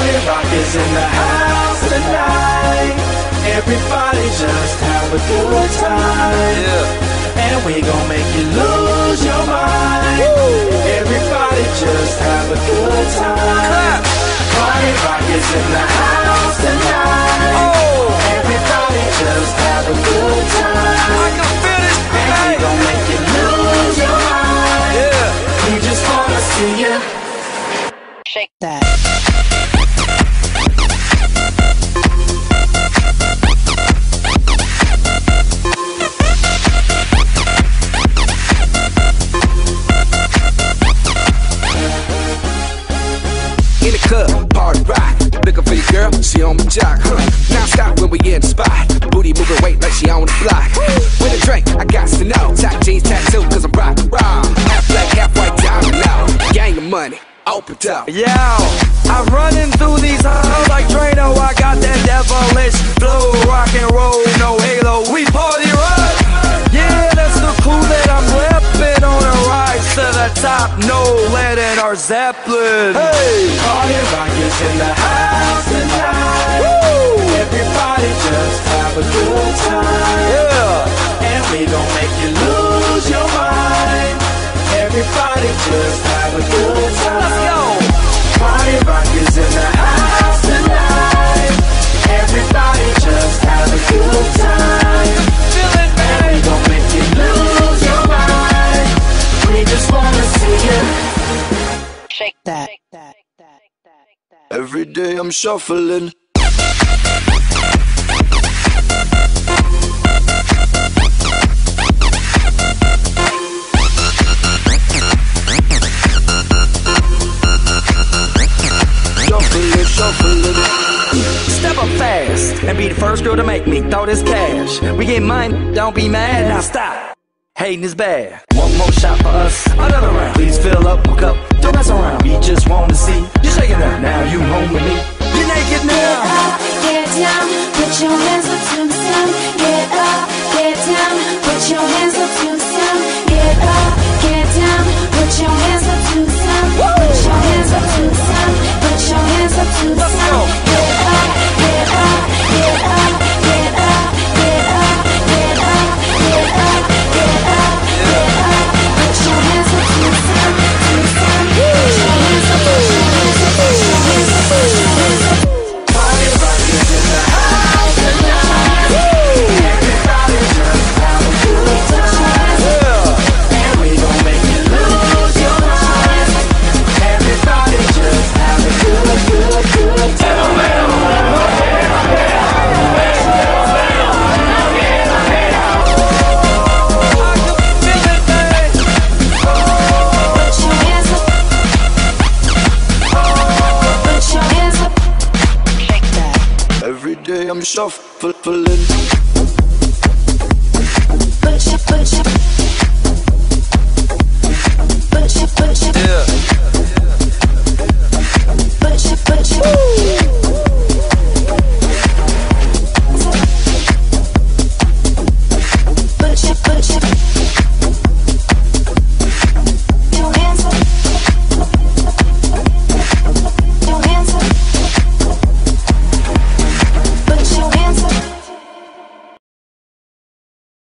Party rock is in the house tonight. Everybody just have a good time. Yeah. And we gon' make you lose your mind. Woo. Everybody just have a good time. Party rock is in the house tonight. Oh. Everybody just have a good time. I can feel it. And we gon' make you lose your mind. Yeah. We just wanna see you shake that. In the club, party rock. Looking for your girl, she on my jock. Now stop when we in the spot. Booty moving weight like she on the block. With a drink, I got to know. Top jeans tattoo, cause I'm rock raw. Half black, half white, diamond now. Gang of money, open up. Yo, I'm running through these halls like Drano. I got that devilish flow, rock and roll, no halo. We party rock. Yeah, that's the clue that I'm repping on a rise to the top. No lead in our Zeppelin. Hey, party rock is in the house tonight. Woo! Everybody just have a good time. Yeah, and we gon' make you lose your mind. Everybody just have a good time. Let's go. Party rock is in the house tonight. Everybody just have a good time. Feel it, man. And we gon' make you lose your mind. We just wanna see you shake that. Every day I'm shuffling. Step up fast and be the first girl to make me throw this cash. We get mine, don't be mad, now stop. Hating is bad. One more shot for us, another round. Please fill up my cup, don't mess around. We just wanna see you shaking that. Now you home with me. You're naked now. Get up, get down, put your hands up to the sun. Get up, get down, put your hands up to the sun. Get up, get down, put your hands up to the sun. Put your hands up to the sun. Put your hands up to the sun. Get up, get up, get up, get up, get up, get up, get up, get up, get up. Put your hands up to the sun, to the sun. Put your hands up, put your hands up, put your hands up, put your hands up. Party rock is in the house tonight. Everybody just have a good time. And we gon' make you lose your mind. Everybody just have a good time. Every day I'm shuffling. Put your